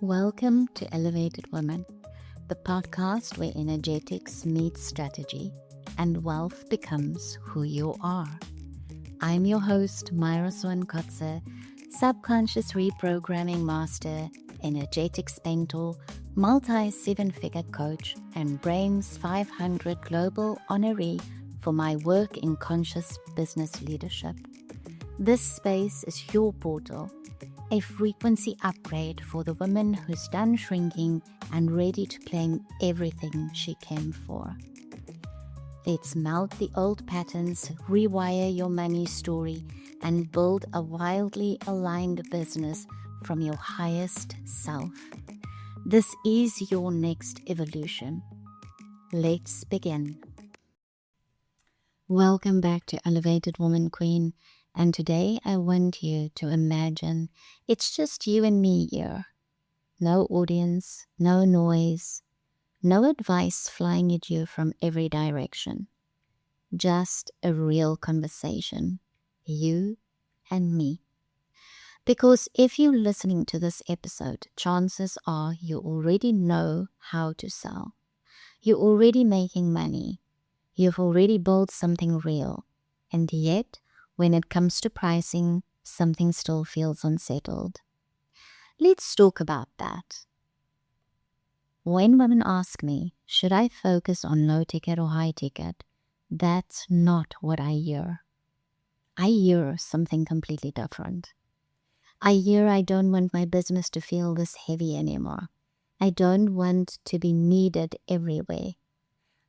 Welcome to Elevated Women, the podcast where energetics meets strategy and wealth becomes who you are. I'm your host, Myra, subconscious reprogramming master, energetics mentor, multi-seven-figure coach, and Brain's 500 global honoree for my work in conscious business leadership. This space is your portal, a frequency upgrade for the woman who's done shrinking and ready to claim everything she came for. Let's melt the old patterns, rewire your money story, and build a wildly aligned business from your highest self. This is your next evolution. Let's begin. Welcome back to Elevated Woman Queen. And today I want you to imagine it's just you and me here. No audience, no noise, no advice flying at you from every direction. Just a real conversation, you and me. Because if you're listening to this episode, chances are you already know how to sell. You're already making money. You've already built something real. And yet, when it comes to pricing, something still feels unsettled. Let's talk about that. When women ask me, should I focus on low ticket or high ticket? That's not what I hear. I hear something completely different. I hear I don't want my business to feel this heavy anymore. I don't want to be needed everywhere.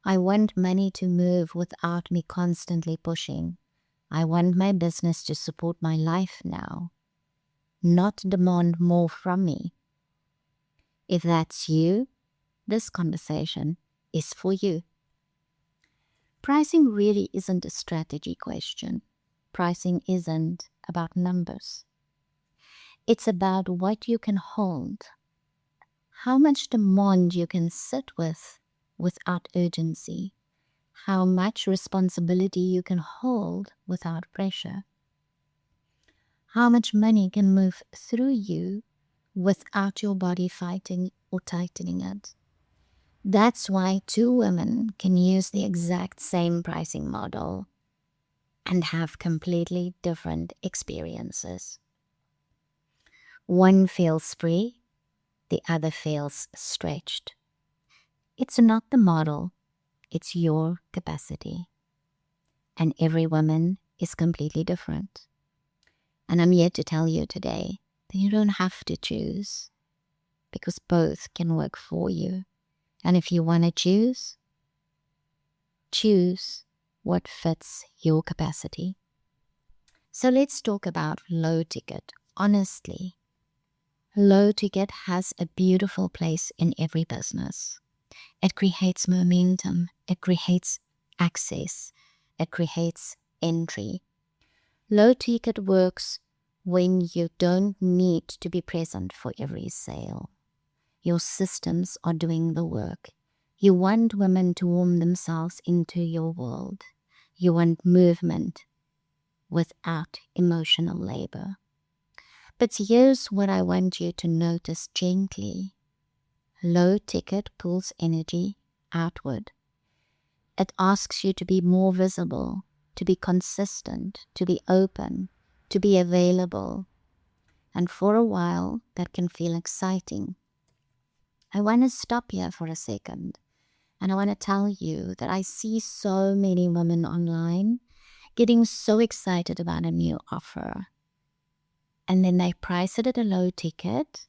I want money to move without me constantly pushing. I want my business to support my life now, not demand more from me. If that's you, this conversation is for you. Pricing really isn't a strategy question. Pricing isn't about numbers. It's about what you can hold, how much demand you can sit with without urgency, how much responsibility you can hold without pressure, how much money can move through you without your body fighting or tightening it. That's why two women can use the exact same pricing model and have completely different experiences. One feels free, the other feels stretched. It's not the model, it's your capacity. And every woman is completely different. And I'm here to tell you today that you don't have to choose, because both can work for you. And if you want to choose what fits your capacity. So let's talk about low ticket. Honestly, low ticket has a beautiful place in every business. It creates momentum, it creates access, it creates entry. Low ticket works when you don't need to be present for every sale. Your systems are doing the work. You want women to warm themselves into your world. You want movement without emotional labor. But here's what I want you to notice gently. Low ticket pulls energy outward. It asks you to be more visible, to be consistent, to be open, to be available. And for a while, that can feel exciting. I want to stop here for a second. And I want to tell you that I see so many women online getting so excited about a new offer. And then they price it at a low ticket,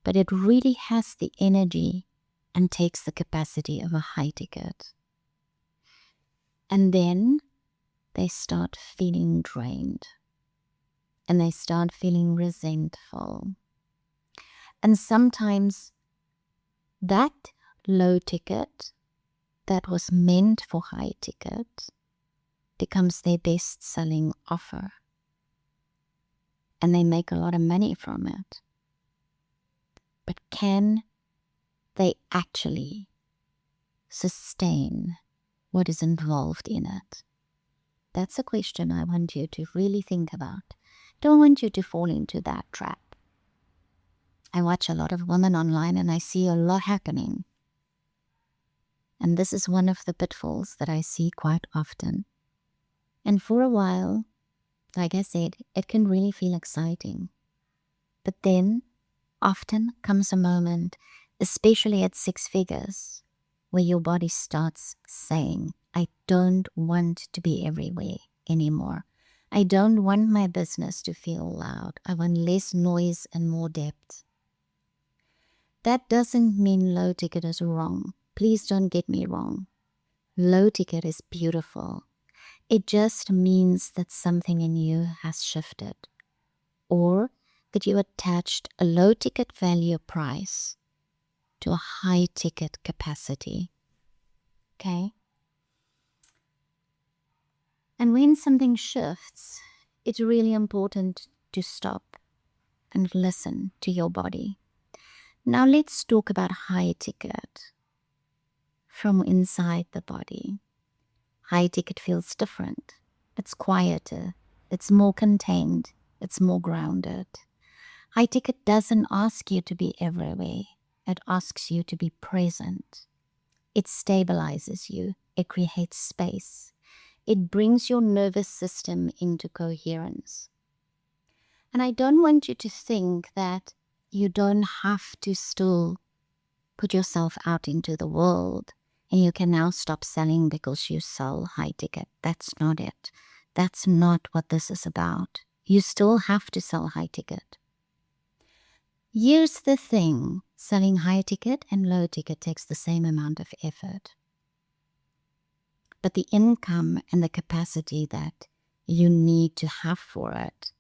but it really has the energy and takes the capacity of a high ticket. And then they start feeling drained. And they start feeling resentful. And sometimes that low ticket that was meant for high ticket becomes their best-selling offer. And they make a lot of money from it. But can they actually sustain what is involved in it? That's a question I want you to really think about. Don't want you to fall into that trap. I watch a lot of women online and I see a lot happening. And this is one of the pitfalls that I see quite often. And for a while, like I said, it can really feel exciting. But then often comes a moment, especially at 6 figures, where your body starts saying, I don't want to be everywhere anymore. I don't want my business to feel loud. I want less noise and more depth. That doesn't mean low ticket is wrong. Please don't get me wrong. Low ticket is beautiful. It just means that something in you has shifted, or that you attached a low ticket value price to a high ticket capacity. Okay? And when something shifts, it's really important to stop and listen to your body. Now let's talk about high ticket from inside the body. High ticket feels different. It's quieter. It's more contained. It's more grounded. High ticket doesn't ask you to be everywhere. It asks you to be present. It stabilizes you. It creates space. It brings your nervous system into coherence. And I don't want you to think that you don't have to still put yourself out into the world and you can now stop selling because you sell high ticket. That's not it. That's not what this is about. You still have to sell high ticket. Here's the thing. Selling high ticket and low ticket takes the same amount of effort. But the income and the capacity that you need to have for it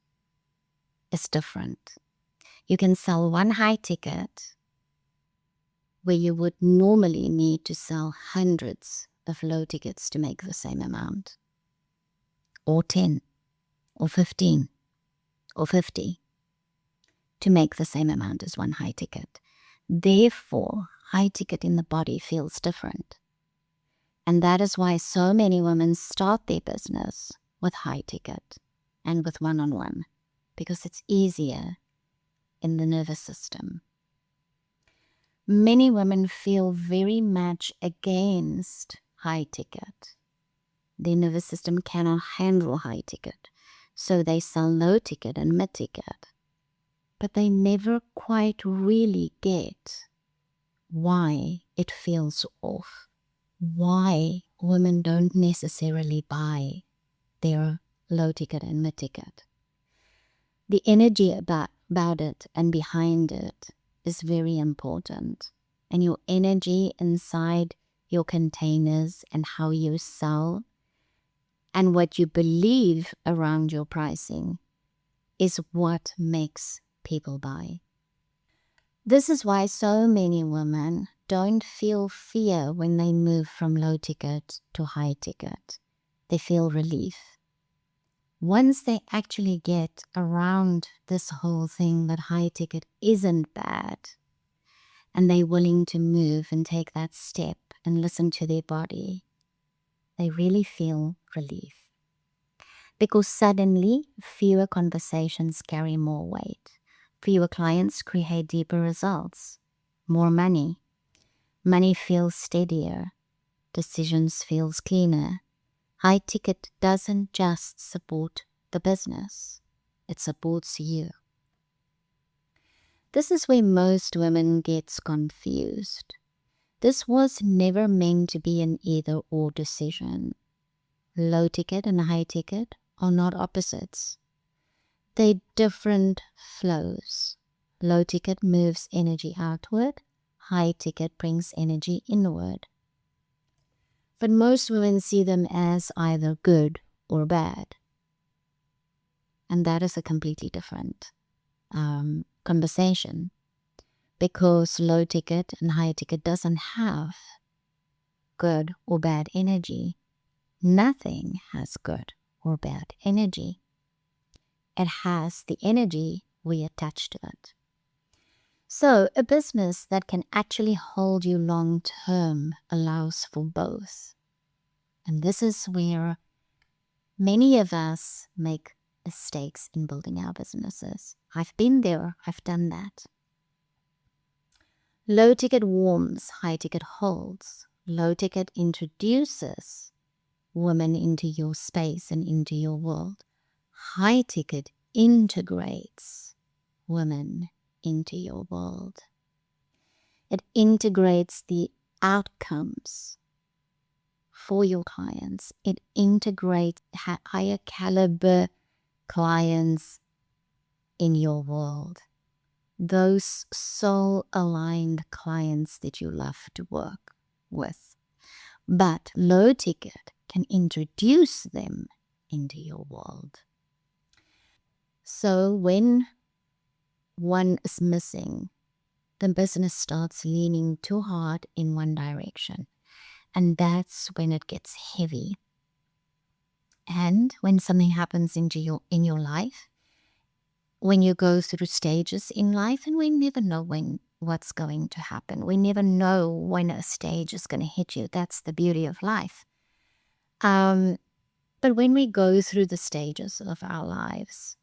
is different. You can sell one high ticket where you would normally need to sell hundreds of low tickets to make the same amount, or 10, or 15, or 50 to make the same amount as one high ticket. Therefore, high ticket in the body feels different. And that is why so many women start their business with high ticket and with one-on-one, because it's easier in the nervous system. Many women feel very much against high ticket. Their nervous system cannot handle high ticket, so they sell low ticket and mid ticket. But they never quite really get why it feels off, why women don't necessarily buy their low ticket and mid ticket. The energy about it and behind it is very important. And your energy inside your containers and how you sell and what you believe around your pricing is what makes people buy. This is why so many women don't feel fear when they move from low ticket to high ticket. They feel relief. Once they actually get around this whole thing that high ticket isn't bad, and they're willing to move and take that step and listen to their body, they really feel relief. Because suddenly, fewer conversations carry more weight. Fewer clients create deeper results. More money. Money feels steadier. Decisions feels cleaner. High ticket doesn't just support the business. It supports you. This is where most women gets confused. This was never meant to be an either-or decision. Low ticket and high ticket are not opposites. They're different flows. Low ticket moves energy outward. High ticket brings energy inward. But most women see them as either good or bad. And that is a completely different conversation, because low ticket and high ticket doesn't have good or bad energy. Nothing has good or bad energy. It has the energy we attach to it. So a business that can actually hold you long term allows for both. And this is where many of us make mistakes in building our businesses. I've been there, I've done that. Low ticket warms, high ticket holds. Low ticket introduces women into your space and into your world. High ticket integrates women into your world. It integrates the outcomes for your clients. It integrates higher caliber clients in your world. Those soul aligned clients that you love to work with. But low ticket can introduce them into your world. So when one is missing, the business starts leaning too hard in one direction. And that's when it gets heavy. And when something happens in your life, when you go through stages in life, and we never know what's going to happen. We never know when a stage is going to hit you. That's the beauty of life. But when we go through the stages of our lives,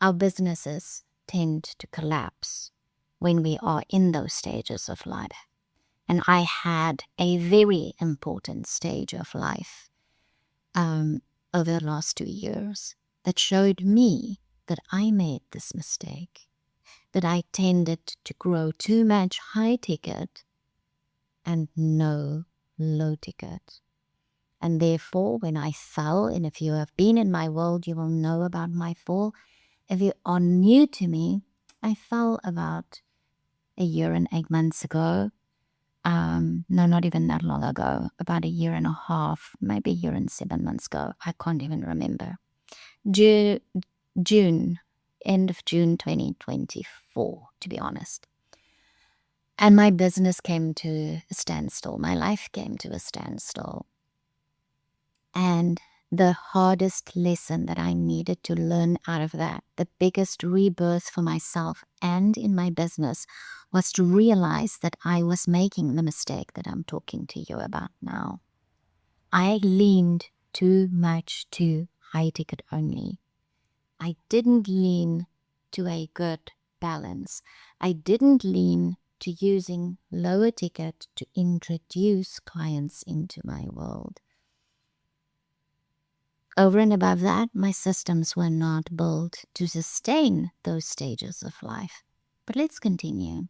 our businesses tend to collapse when we are in those stages of life. And I had a very important stage of life over the last 2 years that showed me that I made this mistake, that I tended to grow too much high ticket and no low ticket. And therefore, when I fell, and if you have been in my world, you will know about my fall. If you are new to me, I fell about a year and 8 months ago. No, not even that long ago, about a year and a half, maybe a year and 7 months ago. I can't even remember. June, end of June 2024, to be honest. And my business came to a standstill. My life came to a standstill. And the hardest lesson that I needed to learn out of that, the biggest rebirth for myself and in my business, was to realize that I was making the mistake that I'm talking to you about now. I leaned too much to high ticket only. I didn't lean to a good balance. I didn't lean to using lower ticket to introduce clients into my world. Over and above that, my systems were not built to sustain those stages of life. But let's continue.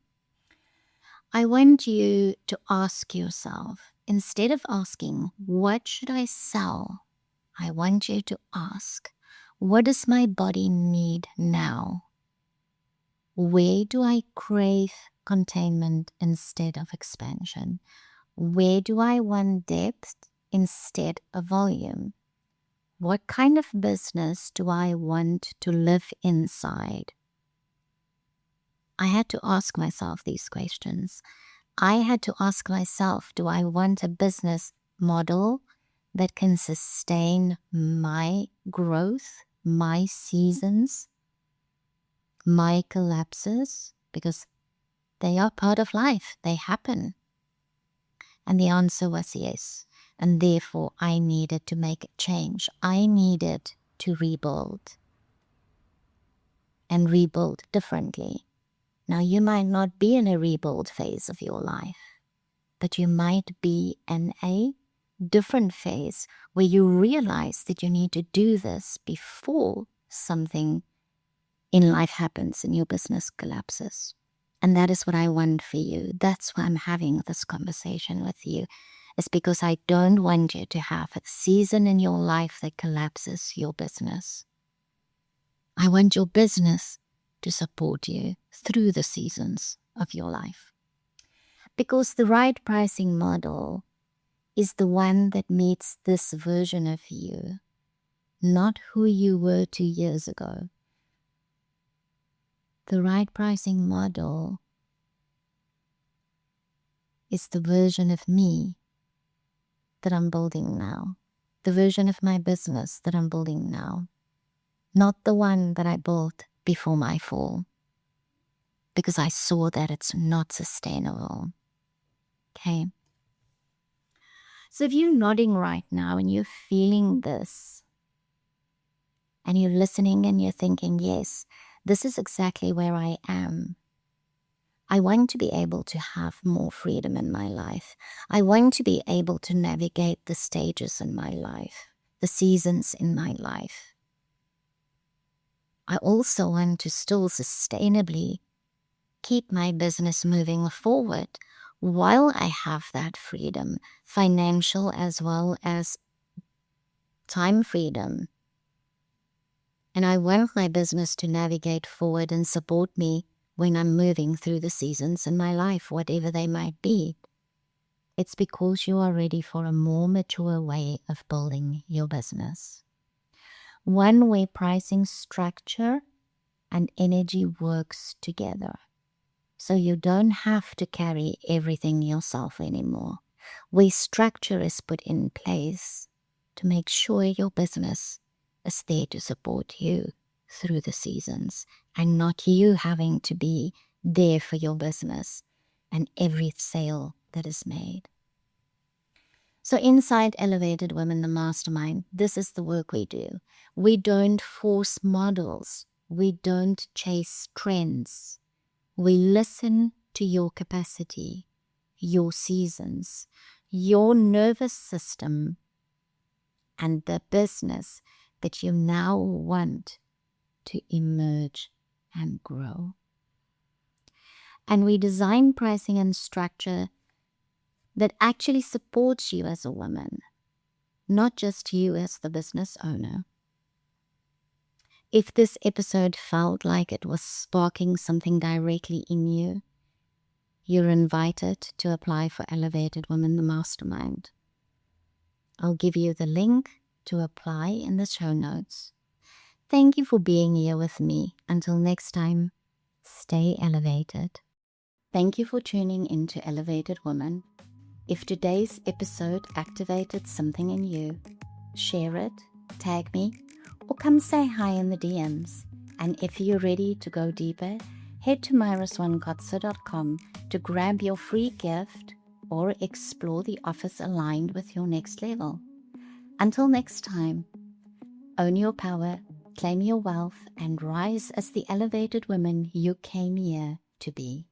I want you to ask yourself, instead of asking, what should I sell? I want you to ask, what does my body need now? Where do I crave containment instead of expansion? Where do I want depth instead of volume? What kind of business do I want to live inside? I had to ask myself these questions. I had to ask myself, do I want a business model that can sustain my growth, my seasons, my collapses? Because they are part of life. They happen. And the answer was yes. And therefore, I needed to make a change. I needed to rebuild. And rebuild differently. Now, you might not be in a rebuild phase of your life, but you might be in a different phase where you realize that you need to do this before something in life happens and your business collapses. And that is what I want for you. That's why I'm having this conversation with you. It's because I don't want you to have a season in your life that collapses your business. I want your business to support you through the seasons of your life. Because the right pricing model is the one that meets this version of you, not who you were 2 years ago. The right pricing model is the version of me that I'm building now, the version of my business that I'm building now, not the one that I built before my fall, because I saw that it's not sustainable. Okay? So if you're nodding right now and you're feeling this, and you're listening and you're thinking, yes, this is exactly where I am, I want to be able to have more freedom in my life. I want to be able to navigate the stages in my life, the seasons in my life. I also want to still sustainably keep my business moving forward while I have that freedom, financial as well as time freedom. And I want my business to navigate forward and support me when I'm moving through the seasons in my life, whatever they might be. It's because you are ready for a more mature way of building your business. One where pricing structure and energy works together. So you don't have to carry everything yourself anymore. Where structure is put in place to make sure your business is there to support you through the seasons, and not you having to be there for your business and every sale that is made. So inside Elevated Women, the Mastermind, this is the work we do. We don't force models. We don't chase trends. We listen to your capacity, your seasons, your nervous system, and the business that you now want to emerge and grow. And we design pricing and structure that actually supports you as a woman, not just you as the business owner. If this episode felt like it was sparking something directly in you, you're invited to apply for Elevated Women, the Mastermind. I'll give you the link to apply in the show notes. Thank you for being here with me. Until next time, stay elevated. Thank you for tuning into Elevated Women. If today's episode activated something in you, share it, tag me, or come say hi in the DMs. And if you're ready to go deeper, head to myraswankotze.com to grab your free gift or explore the offers aligned with your next level. Until next time, own your power, claim your wealth, and rise as the elevated woman you came here to be.